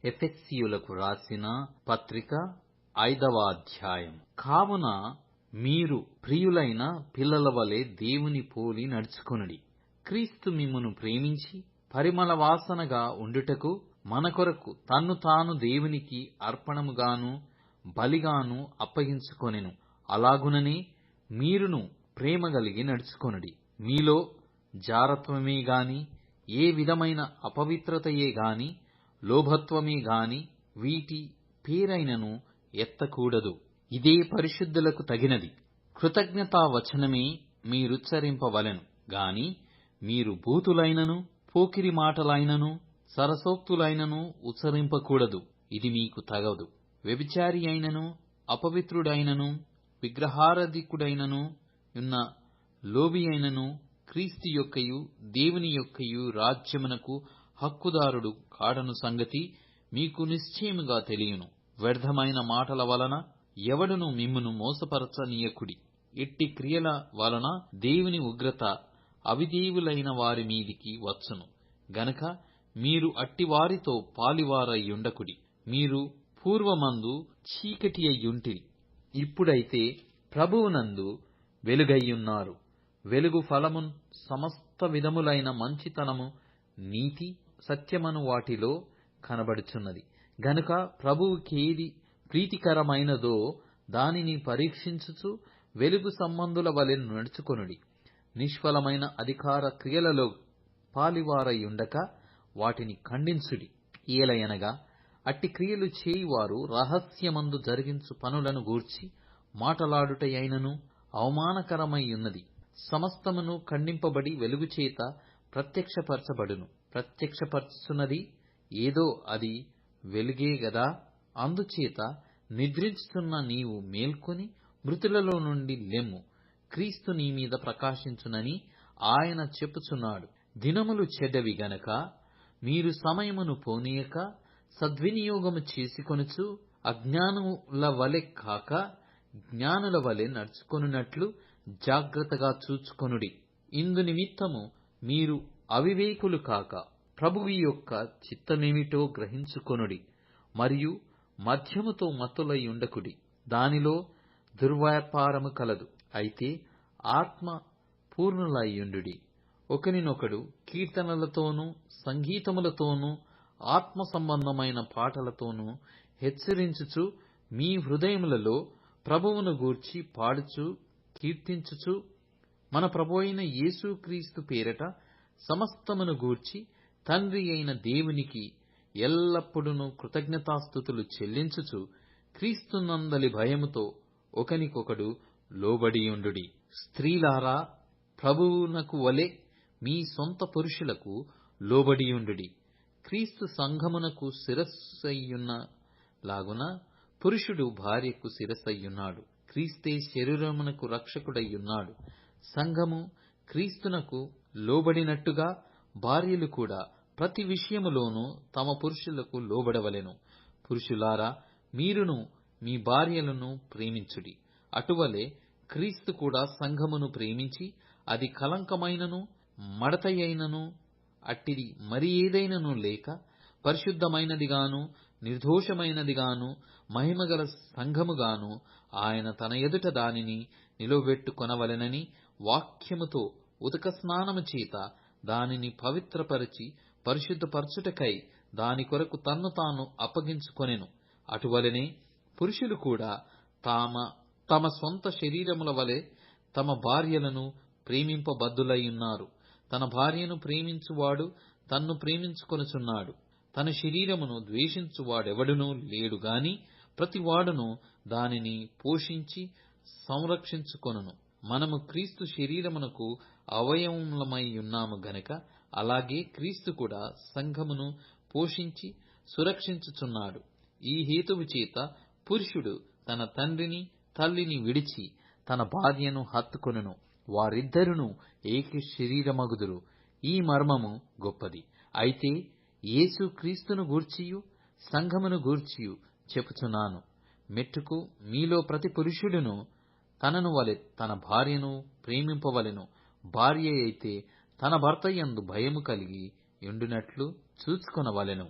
ఎఫెసీయులకు రాసిన పత్రిక 5వ అధ్యాయం. కావున మీరు ప్రియులైన పిల్లల వలె దేవుని పోలి నడుచుకొనుడి. క్రీస్తు మిమ్మును ప్రేమించి పరిమళ వాసనగా ఉండుటకు మన కొరకు తన్ను తాను దేవునికి అర్పణముగాను బలిగాను అప్పగించుకొనెను. అలాగుననే మీరును ప్రేమ కలిగి నడుచుకొనుడి. మీలో జారత్వమే గాని, ఏ విధమైన అపవిత్రతయే గాని, లోభత్వమే గాని వీటి పేరైనను ఎత్తకూడదు. ఇదే పరిశుద్ధులకు తగినది. కృతజ్ఞతా వచనమే మీరుచ్చరింపవలెను గాని, మీరు బూతులైనను పోకిరి మాటలైనను సరసోక్తులైనను ఉచ్చరింపకూడదు. ఇది మీకు తగదు. వ్యభిచారి అయినను అపవిత్రుడైనను విగ్రహారాధికుడైనను ఉన్న లోబి అయినను క్రీస్తు యొక్కయు దేవుని యొక్కయు రాజ్యమునకు హక్కుదారుడు కాడను సంగతి మీకు నిశ్చయముగా తెలియును. వ్యర్థమైన మాటల వలన ఎవడును మిమ్మును మోసపరచనీయకుడి. ఇట్టి క్రియల వలన దేవుని ఉగ్రత అవిధేయులైన వారి మీదికి వచ్చును గనక మీరు అట్టి వారితో పాలివారయ్యుండకుడి. మీరు పూర్వమందు చీకటి అయ్యుంటిరి, ఇప్పుడైతే ప్రభువునందు వెలుగయ్యున్నారు. వెలుగు ఫలము సమస్త విధములైన మంచితనము, నీతి, సత్యమను వాటిలో కనబడుచున్నది. గనుక ప్రభువుకేది ప్రీతికరమైనదో దానిని పరీక్షించుచు వెలుగు సంబంధుల వలె నడుచుకొనుడి. నిష్ఫలమైన అధికార క్రియలలో పాలివారయుండక వాటిని ఖండించుడి. ఏలయనగా అట్టి క్రియలు చేయువారు రహస్యమందు జరిగించు పనులను గూర్చి మాటలాడుటయైనను అవమానకరమైయున్నది. సమస్తమును ఖండింపబడి వెలుగుచేత ప్రత్యక్షపరచబడును. ప్రత్యక్షపరచుచున్నది ఏదో అది వెలుగే గదా. అందుచేత నిద్రించుచున్న నీవు మేల్కొని మృతులలో నుండి లెమ్ము, క్రీస్తు నీ మీద ప్రకాశించునని ఆయన చెప్పుచున్నాడు. దినములు చెడ్డవి గనక మీరు సమయమును పోనీయక సద్వినియోగము చేసుకొనుచు అజ్ఞానుల వలె కాక జ్ఞానుల వలె నడుచుకొనున్నట్లు జాగ్రత్తగా చూచుకొనుడి. ఇందు నిమిత్తము మీరు అవివేకులు కాక ప్రభువు యొక్క చిత్తమేమిటో గ్రహించుకొనుడి. మరియు మద్యముతో మత్తులయ్యుండకుడి, దానిలో దుర్వ్యాపారము కలదు. అయితే ఆత్మ పూర్ణులయ్యుండుడి. ఒకనినొకడు కీర్తనలతోనూ సంగీతములతోనూ ఆత్మ సంబంధమైన పాటలతోనూ హెచ్చరించుచు మీ హృదయములలో ప్రభువును గూర్చి పాడుచు కీర్తించుచు మన ప్రభువైన యేసుక్రీస్తు పేరట సమస్తమును గూర్చి తండ్రి అయిన దేవునికి ఎల్లప్పుడూ కృతజ్ఞతాస్తుతులు చెల్లించుచు క్రీస్తునందలి భయముతో ఒకనికొకడు లోబడియుండుడి. స్త్రీలారా, ప్రభువునకు వలె మీ సొంత పురుషులకు లోబడియుండుడి. క్రీస్తు సంఘమునకు శిరస్సయ్యున్న లాగున పురుషుడు భార్యకు శిరస్సయ్యున్నాడు. క్రీస్తే శరీరమునకు రక్షకుడయ్యున్నాడు. సంఘము క్రీస్తునకు లోబడినట్టుగా భార్యలు కూడా ప్రతి విషయములోనూ తమ పురుషులకు లోబడవలెను. పురుషులారా, మీరును మీ భార్యలను ప్రేమించుడి. అటువలే క్రీస్తు కూడా సంఘమును ప్రేమించి అది కళంకమైనను మడతయైనను అట్టిది మరి ఏదైనను లేక పరిశుద్ధమైనదిగాను నిర్దోషమైనదిగాను మహిమగల సంఘముగాను ఆయన తన ఎదుట దానిని నిలవబెట్టుకొనవలెనని వాక్యముతో ఉదక స్నానము చేత దానిని పవిత్రపరచి పరిశుద్ధపరచుటకై దాని కొరకు తన్ను తాను అప్పగించుకొనెను. అటువలనే పురుషులు కూడా తమ సొంత శరీరముల వలె తమ భార్యలను ప్రేమింపబద్ధులైయున్నారు. తన భార్యను ప్రేమించువాడు తన్ను ప్రేమించుకొనుచున్నాడు. తన శరీరమును ద్వేషించువాడెవడునూ లేడు గాని ప్రతివాడును దానిని పోషించి సంరక్షించుకొనును. మనము క్రీస్తు శరీరమునకు అవయవములమైయున్నాము గనక అలాగే క్రీస్తు కూడా సంఘమును పోషించి సురక్షించుచున్నాడు. ఈ హేతువు చేత పురుషుడు తన తండ్రిని తల్లిని విడిచి తన భార్యను హత్తుకొనును, వారిద్దరును ఏక శరీరమగుదురు. ఈ మర్మము గొప్పది. అయితే యేసు క్రీస్తును గూర్చియు సంఘమును గూర్చియు చెప్పుచున్నాను. మెట్టుకు మీలో ప్రతి పురుషుడును తనను వలె తన భార్యను ప్రేమింపవలెను. భార్య అయితే తన భర్త యందు భయము కలిగి యుండునట్లు చూచుకొనవలెను.